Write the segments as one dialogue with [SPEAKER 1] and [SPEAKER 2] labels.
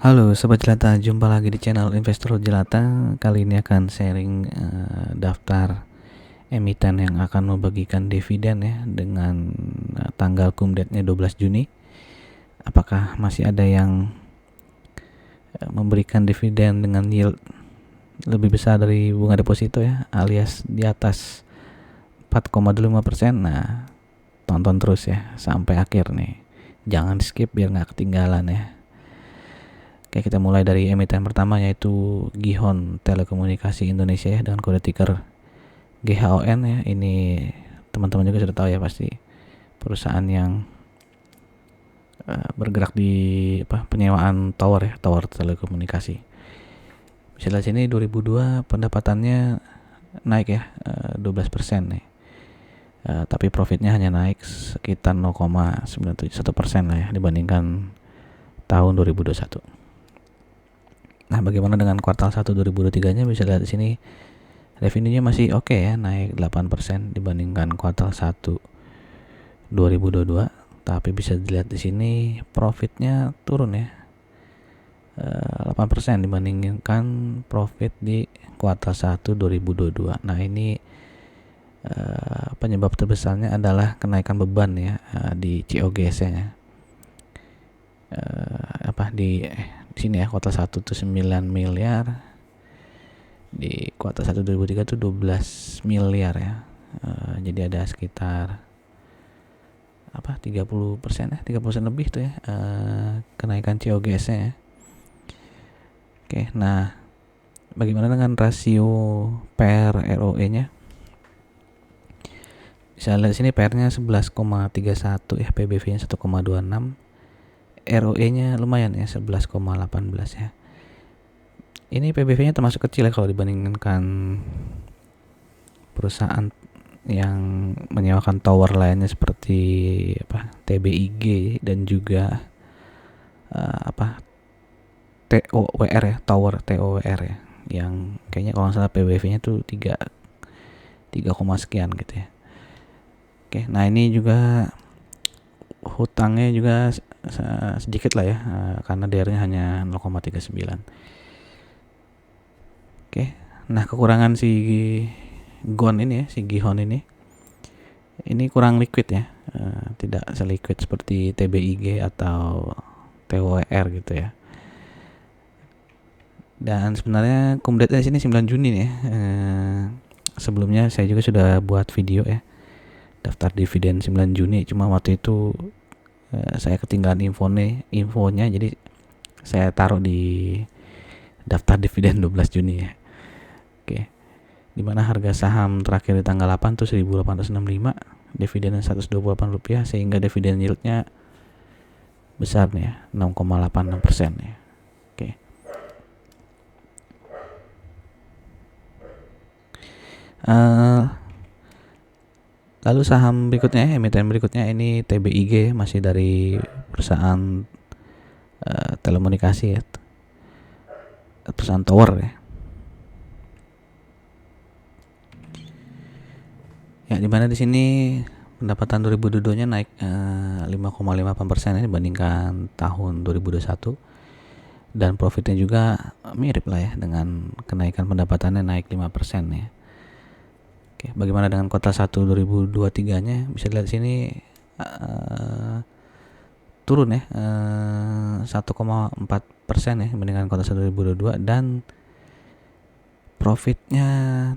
[SPEAKER 1] Halo Sobat Jelata, jumpa lagi di channel Investor Jelata. Kali ini akan sharing daftar emiten yang akan membagikan dividen ya dengan tanggal cum-date-nya 12 Juni. Apakah masih ada yang memberikan dividen dengan yield lebih besar dari bunga deposito ya, alias di atas 4,25%. Nah, tonton terus ya sampai akhir nih. Jangan skip biar nggak ketinggalan ya. Oke, kita mulai dari emiten pertama yaitu Gihon Telekomunikasi Indonesia ya, dengan kode ticker GHON ya. Ini teman-teman juga sudah tahu ya pasti, perusahaan yang bergerak di penyewaan tower ya, tower telekomunikasi. Bisa lihat sini 2002 pendapatannya naik ya, 12% nih. Tapi profitnya hanya naik sekitar 0,971% lah ya dibandingkan tahun 2021. Nah, bagaimana dengan kuartal 1 2023-nya? Bisa lihat di sini revenue-nya masih oke ya, naik 8% dibandingkan kuartal 1 2022. Tapi bisa dilihat di sini profitnya turun ya, 8% dibandingkan profit di kuartal 1 2022. Nah, ini penyebab terbesarnya adalah kenaikan beban ya di COGS-nya. Di sini ya, kuartal 1 tuh 9 miliar, di kuartal 1 2003 tuh 12 miliar ya. Jadi ada sekitar 30% ya, 30% lebih tuh ya kenaikan COGS-nya ya. Oke, nah bagaimana dengan rasio PER ROE-nya? Bisa lihat sini PER-nya 11,31 ya, PBV-nya 1,26. ROE-nya lumayan ya, 11,18 ya. Ini PBV-nya termasuk kecil ya kalau dibandingkan perusahaan yang menyewakan tower lainnya seperti TBIG dan juga TOWR ya, tower TOWR ya, yang kayaknya kalau nggak salah PBV-nya tuh 3 sekian gitu ya. Oke, nah ini juga hutangnya juga sedikit lah ya, karena DR-nya hanya 0,39. Oke, nah kekurangan si Gihon ini kurang liquid ya, tidak seliquid seperti TBIG atau TOWR gitu ya. Dan sebenarnya cum-date-nya sini 9 Juni nih ya. Sebelumnya saya juga sudah buat video ya, daftar dividen 9 Juni, cuma waktu itu saya ketinggalan infonya, jadi saya taruh di daftar dividen 12 Juni ya. Oke, dimana harga saham terakhir di tanggal 8 tuh 1865, dividen 128 rupiah, sehingga dividen yieldnya besar nih ya, 6,86% ya. Oke. Lalu saham berikutnya, emiten berikutnya ini TBIG, masih dari perusahaan telekomunikasi ya, perusahaan tower ya. Ya, dimana di sini pendapatan 2022-nya naik 5,58% ya dibandingkan tahun 2021, dan profitnya juga mirip lah ya, dengan kenaikan pendapatannya naik 5% ya. Oke, bagaimana dengan kuartal 1 2023-nya? Bisa dilihat sini turun ya, 1,4% ya dibandingkan kuartal 1 2022, dan profitnya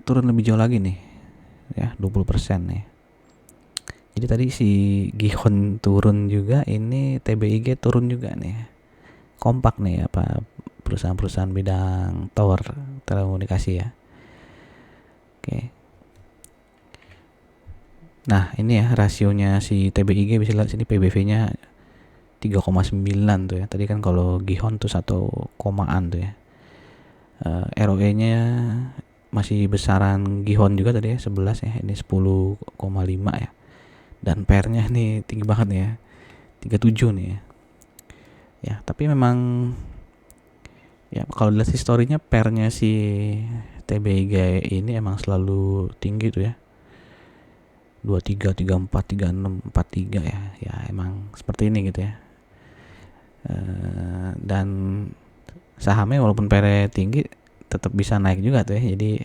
[SPEAKER 1] turun lebih jauh lagi nih ya, 20% nih. Jadi tadi si Gihon turun juga, ini TBIG turun juga nih. Kompak nih perusahaan-perusahaan bidang tower telekomunikasi ya. Oke. Nah, ini ya rasionya si TBIG, bisa lihat sini PBV-nya 3,9 tuh ya. Tadi kan kalau Gihon tuh 1 komaan tuh ya. ROE-nya masih besaran Gihon juga tadi ya, 11 ya. Ini 10,5 ya. Dan PER-nya nih tinggi banget nih ya, 37 nih ya. Ya, tapi memang ya kalau lihat historinya PER-nya si TBIG ini emang selalu tinggi tuh ya. 23, 34, 36, 43 ya. Ya emang seperti ini gitu ya. Dan sahamnya walaupun PR tinggi tetap bisa naik juga tuh ya. Jadi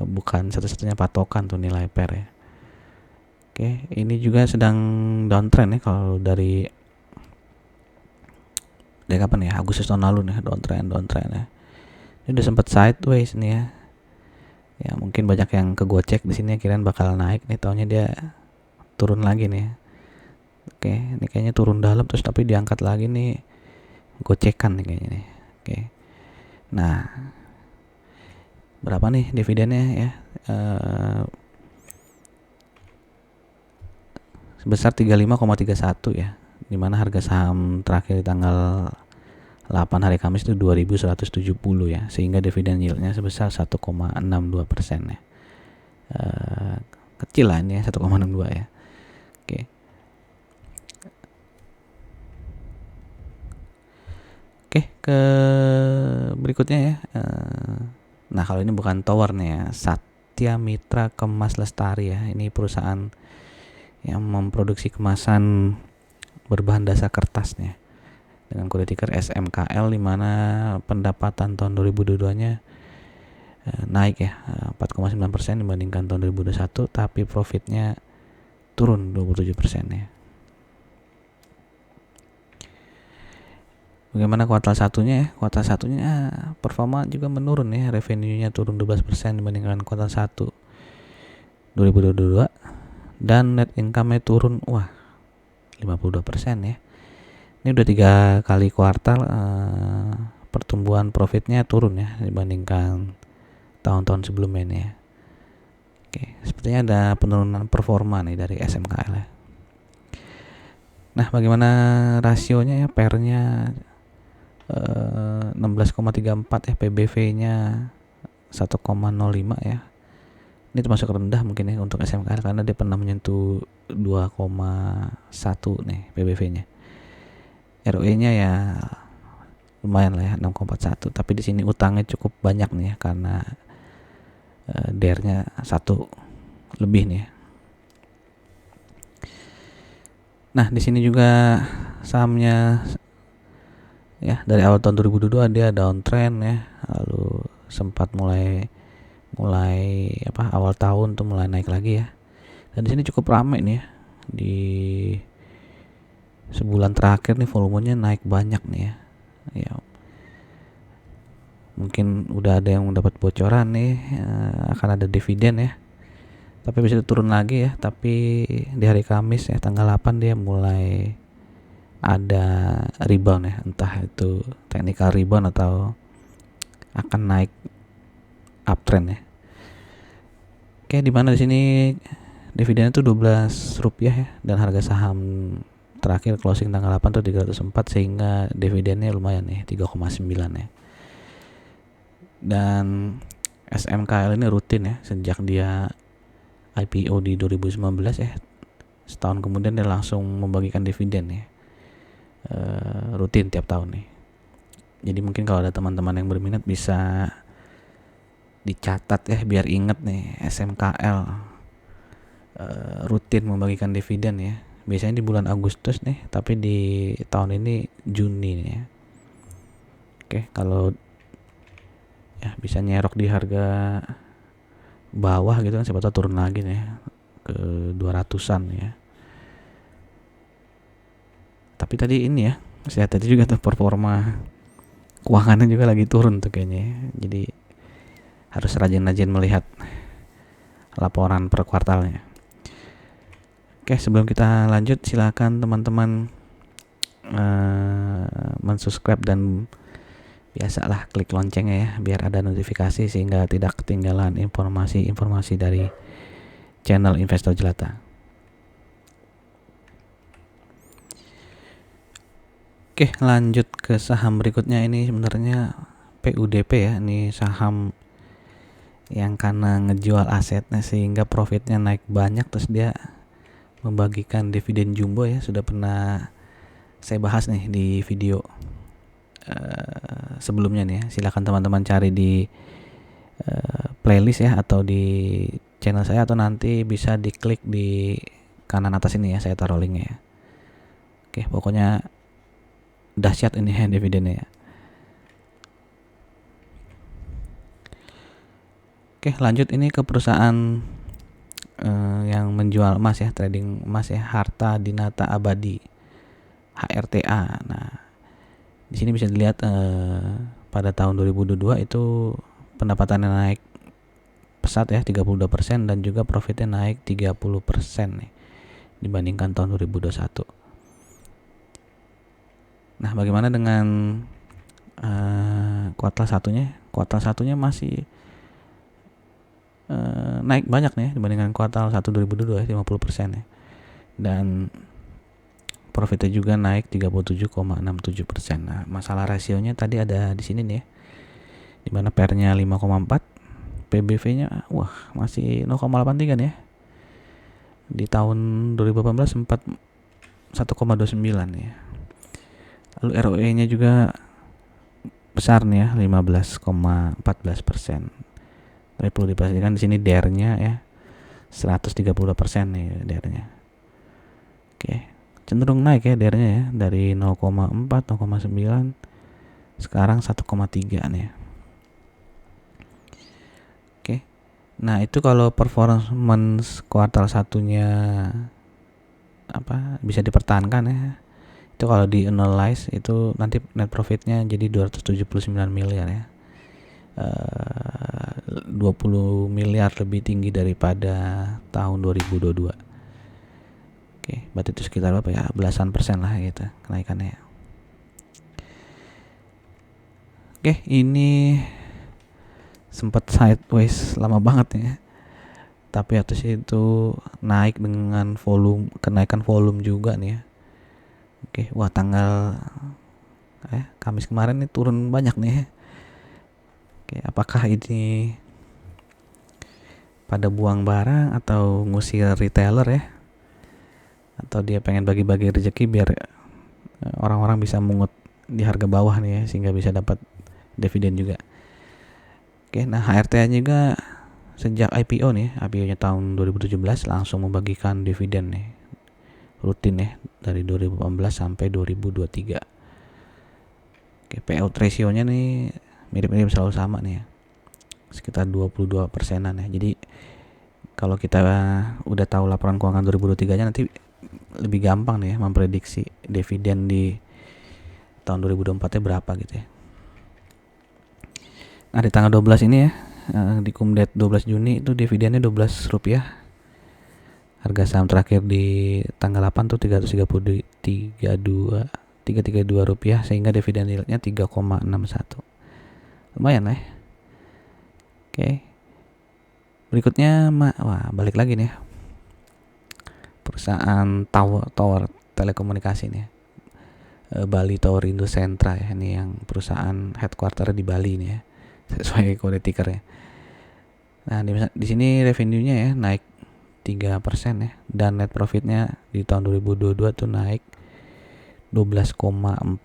[SPEAKER 1] bukan satu-satunya patokan tuh nilai PR ya. Oke, ini juga sedang downtrend ya kalau dari kapan ya, Agustus tahun lalu nih, downtrend ya. Ini udah sempat sideways nih ya. Ya mungkin banyak yang kegocek di sini kirain bakal naik nih, taunya dia turun lagi nih. Oke, ini kayaknya turun dalam terus tapi diangkat lagi nih, gocekan nih kayaknya nih. Oke. Nah, berapa nih dividennya ya? Sebesar 35,31 ya. Dimana harga saham terakhir di tanggal 8 hari Kamis itu 2170 ya, sehingga dividen yieldnya sebesar 1,62% ya. Kecil lah ini ya, 1,62 ya. Oke. Oke, ke berikutnya ya. Nah, kalau ini bukan tower nih ya, Satya Mitra Kemas Lestari ya. Ini perusahaan yang memproduksi kemasan berbahan dasar kertas nih, dengan kode ticker SMKL, di mana pendapatan tahun 2022-nya naik ya 4,9% dibandingkan tahun 2021, tapi profitnya turun 27% ya. Bagaimana kuartal satunya ya? Kuartal satunya performa juga menurun ya, revenue-nya turun 12% dibandingkan kuartal 1 2022, dan net income-nya turun 52% ya. Ini udah 3 kali kuartal pertumbuhan profitnya turun ya dibandingkan tahun-tahun sebelumnya nih ya. Oke, sepertinya ada penurunan performa nih dari SMKL ya. Nah, bagaimana rasionya ya? PR-nya 16,34 ya, PBV-nya 1,05 ya. Ini termasuk rendah mungkin ya untuk SMKL karena dia pernah menyentuh 2,1 nih PBV-nya. ROE-nya ya lumayan lah ya, 6,41, tapi di sini utangnya cukup banyak nih ya karena DER-nya 1 lebih nih ya. Nah, di sini juga sahamnya ya dari awal tahun 2022 dia downtrend ya, lalu sempat mulai awal tahun tuh mulai naik lagi ya. Dan di sini cukup ramai nih ya, di sebulan terakhir nih volumenya naik banyak nih ya. Ya mungkin udah ada yang mendapat bocoran nih akan ada dividen ya, tapi bisa turun lagi ya. Tapi di hari Kamis ya tanggal 8 dia mulai ada rebound ya, entah itu technical rebound atau akan naik uptrend ya. Oke, di mana di sini dividennya tuh Rp12 ya, dan harga saham terakhir closing tanggal 8 tuh 304, sehingga dividennya lumayan nih 3,9 ya. Dan SMKL ini rutin ya sejak dia IPO di 2019 ya. Setahun kemudian dia langsung membagikan dividen ya. Rutin tiap tahun nih. Jadi mungkin kalau ada teman-teman yang berminat bisa dicatat ya biar inget nih, SMKL rutin membagikan dividen ya. Biasanya di bulan Agustus nih, tapi di tahun ini Juni nih ya. Oke, kalau ya bisa nyerok di harga bawah gitu kan, siapa tahu turun lagi nih ke 200-an ya. Tapi tadi ini ya, saya tadi juga tuh performa keuangannya juga lagi turun tuh kayaknya ya. Jadi harus rajin-rajin melihat laporan per kuartalnya. Oke, sebelum kita lanjut, silakan teman-teman mensubscribe dan biasalah klik loncengnya ya, biar ada notifikasi sehingga tidak ketinggalan informasi-informasi dari channel Investor Jelata. Oke, lanjut ke saham berikutnya. Ini sebenarnya PUDP ya, ini saham yang karena ngejual asetnya sehingga profitnya naik banyak, terus dia membagikan dividen jumbo ya. Sudah pernah saya bahas nih di video sebelumnya nih ya. Silakan teman-teman cari di playlist ya, atau di channel saya, atau nanti bisa diklik di kanan atas ini ya, saya taruh linknya ya. Oke, pokoknya dahsyat ini ya dividennya ya. Oke, lanjut ini ke perusahaan yang menjual emas ya, trading emas ya, Harta Dinata Abadi, HRTA. Nah, di sini bisa dilihat pada tahun 2022 itu pendapatannya naik pesat ya, 32%, dan juga profitnya naik 30% nih dibandingkan tahun 2021. Nah, bagaimana dengan kuartal satunya? Kuartal satunya masih naik banyak nih dibandingkan kuartal 1 2022 ya, 50% ya. Dan profitnya juga naik 37,67%. Nah, masalah rasionya tadi ada di sini nih ya. Di mana PER-nya 5,4, PBV-nya wah masih 0,83 nih ya. Di tahun 2018 sempat 1,29 ya. Lalu ROE-nya juga besar nih ya, 15,14%. Tapi perlu dipastikan di sini DER-nya ya 130% nih DER-nya. Oke, cenderung naik ya DER-nya ya, dari 0,4, 0,9 sekarang 1,3 nih ya. Oke. Nah, itu kalau performance kuartal satunya bisa dipertahankan ya. Itu kalau di analyze itu nanti net profitnya jadi 279 miliar ya. 20 miliar lebih tinggi daripada tahun 2022. Oke, berarti itu sekitar berapa ya? Belasan persen lah gitu kenaikannya. Oke, ini sempat sideways lama banget ya. Tapi atas itu naik dengan kenaikan volume juga nih ya. Oke, wah tanggal Kamis kemarin nih turun banyak nih ya. Oke, apakah ini pada buang barang atau ngusir retailer ya? Atau dia pengen bagi-bagi rezeki biar orang-orang bisa mungut di harga bawah nih ya, sehingga bisa dapat dividen juga. Oke, nah HRTA juga sejak IPO nih, IPO-nya tahun 2017 langsung membagikan dividen nih, rutin ya, dari 2018 sampai 2023. Oke, payout ratio-nya nih mirip-mirip selalu sama nih ya, sekitar 22%-an ya. Jadi kalau kita udah tahu laporan keuangan 2023-nya, nanti lebih gampang nih ya memprediksi dividen di tahun 2024-nya berapa gitu ya. Nah, di tanggal 12 ini ya, di Kumdet 12 Juni itu dividennya Rp12. Harga saham terakhir di tanggal 8 tuh 332 rupiah, sehingga dividen yieldnya 3,61. Lumayan lah ya. Oke. Berikutnya balik lagi nih ya. Perusahaan tower telekomunikasi nih ya. Bali Tower Indo Sentra ya, ini yang perusahaan headquarter di Bali nih ya, sesuai kode tikernya. Nah, di sini revenue-nya ya naik 3% ya, dan net profitnya di tahun 2022 tuh naik 12,49%.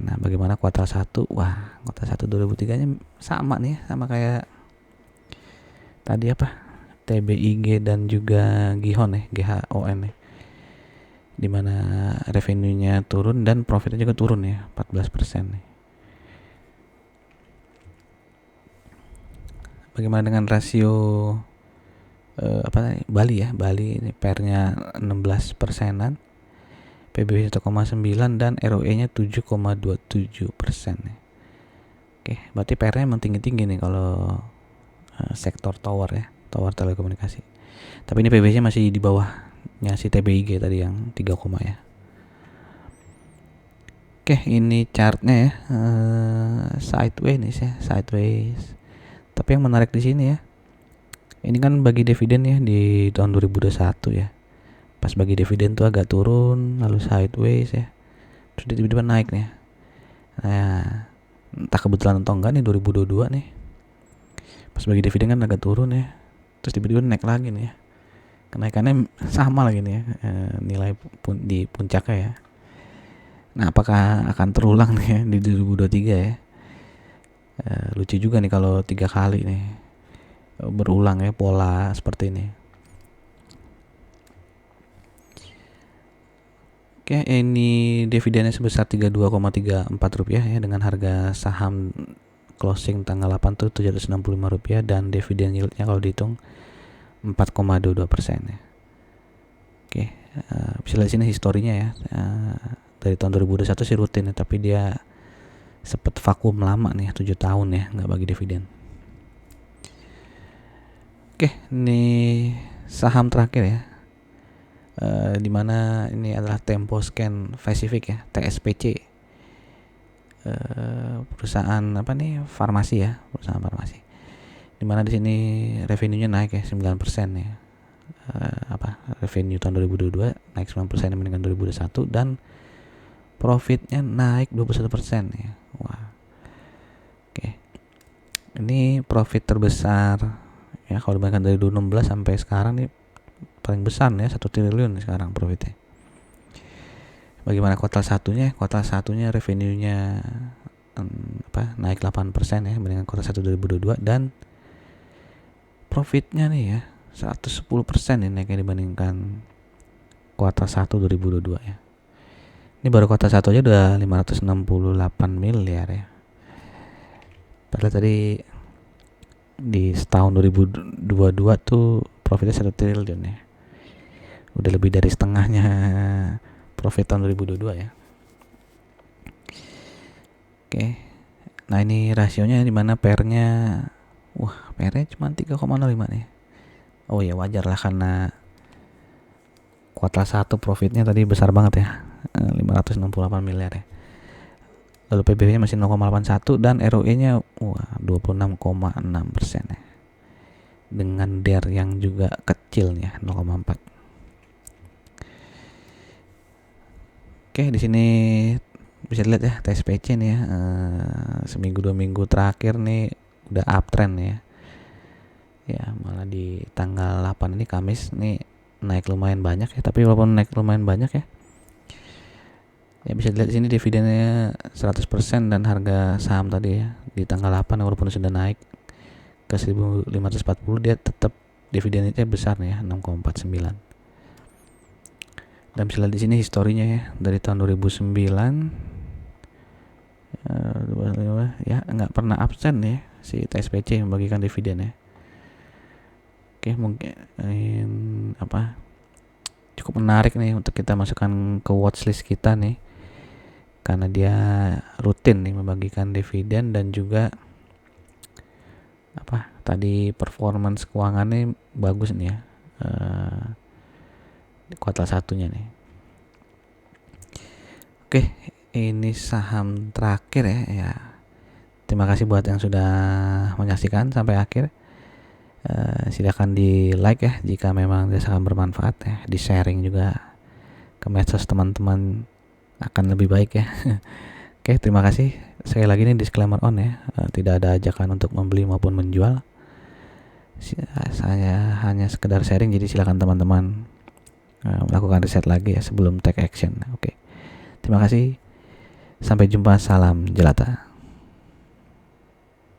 [SPEAKER 1] Nah, bagaimana kuartal 1? Wah, kuartal 1 2003-nya sama nih ya, sama kayak tadi TBIG dan juga Gihon ya, GHON ya. Dimana revenue-nya turun dan profitnya juga turun ya, 14% nih. Bagaimana dengan rasio Bali ya? Bali ini PER-nya 16%-an, PBV 1,9 dan ROE-nya 7,27% ya. Oke, berarti PR-nya emang tinggi-tinggi nih kalau sektor tower ya, tower telekomunikasi. Tapi ini PBV-nya masih di bawahnya si TBIG tadi yang 3, ya. Oke, ini chartnya ya, sideways nih ya, sideways. Tapi yang menarik di sini ya, ini kan bagi dividen ya di tahun 2021 ya. Pas bagi dividen tuh agak turun, lalu sideways ya, terus tiba-tiba naik nih. Nah, entah kebetulan atau enggak nih 2022 nih, pas bagi dividen kan agak turun ya, terus tiba-tiba naik lagi nih ya. Kenaikannya sama lagi nih ya, nilai di puncaknya ya. Nah, apakah akan terulang nih ya di 2023 ya? Lucu juga nih kalau 3 kali nih berulang ya pola seperti ini. Oke, ini dividennya sebesar Rp32,34 ya, dengan harga saham closing tanggal 8 tuh Rp765 dan dividen yieldnya kalau dihitung 4,22% ya. Oke, bisa lihat sini historinya ya. Dari tahun 2021 sih rutin ya, tapi dia sempat vakum lama nih 7 tahun ya nggak bagi dividen. Oke, ini saham terakhir ya. Dimana ini adalah Temposcan Pacific ya, TSPC. Perusahaan apa nih, farmasi ya, perusahaan farmasi. Dimana di sini revenue-nya naik ya 9% ya. Revenue tahun 2022 naik 9% dibandingkan 2021 dan profitnya naik 21% ya. Wah. Oke. Ini profit terbesar ya kalau dibandingkan dari 2016 sampai sekarang nih paling besar ya, 1 triliun sekarang profitnya. Bagaimana kuartal satunya? Kuartal satunya revenue-nya naik 8% ya dibandingkan kuartal 1 2022 dan profitnya nih ya 110% ya naiknya dibandingkan kuartal 1 2022 ya. Ini baru kuartal 1 aja udah 568 miliar ya. Padahal tadi di tahun 2022 tuh profitnya 1 triliun ya. Udah lebih dari setengahnya profit tahun 2022 ya. Oke. Nah, ini rasionya di mana PR-nya PR-nya cuma 3,05 nih. Oh ya, wajar lah karena kuartal 1 profitnya tadi besar banget ya. 568 miliar ya. Lalu PBV-nya masih 0,81 dan ROE-nya 26,6% ya. Dengan DER yang juga kecil ya, 0,4. Oke, di sini bisa dilihat ya TSPC nih ya, seminggu 2 minggu terakhir nih udah uptrend ya. Ya, malah di tanggal 8 ini Kamis nih naik lumayan banyak ya, tapi walaupun naik lumayan banyak ya. Ya bisa dilihat di sini dividennya 100% dan harga saham tadi ya di tanggal 8 walaupun sudah naik ke 1540 dia tetap dividennya besar nih ya, 6,49. Dan bisa lihat di sini historinya ya dari tahun 2009 ya nggak pernah absen ya si TSPC membagikan dividen ya. Oke, mungkin cukup menarik nih untuk kita masukkan ke watchlist kita nih karena dia rutin nih membagikan dividen dan juga tadi performance keuangannya bagus nih ya. Kuartal satunya nih. Oke, ini saham terakhir ya. Terima kasih buat yang sudah menyaksikan sampai akhir. Silakan di like ya jika memang sangat bermanfaat ya. Di sharing juga ke medsos teman-teman akan lebih baik ya. Oke, terima kasih. Sekali lagi ini disclaimer on ya. Tidak ada ajakan untuk membeli maupun menjual. Saya hanya sekedar sharing, jadi silakan teman-teman melakukan riset lagi ya sebelum take action. Oke. Terima kasih. Sampai jumpa. Salam jelata.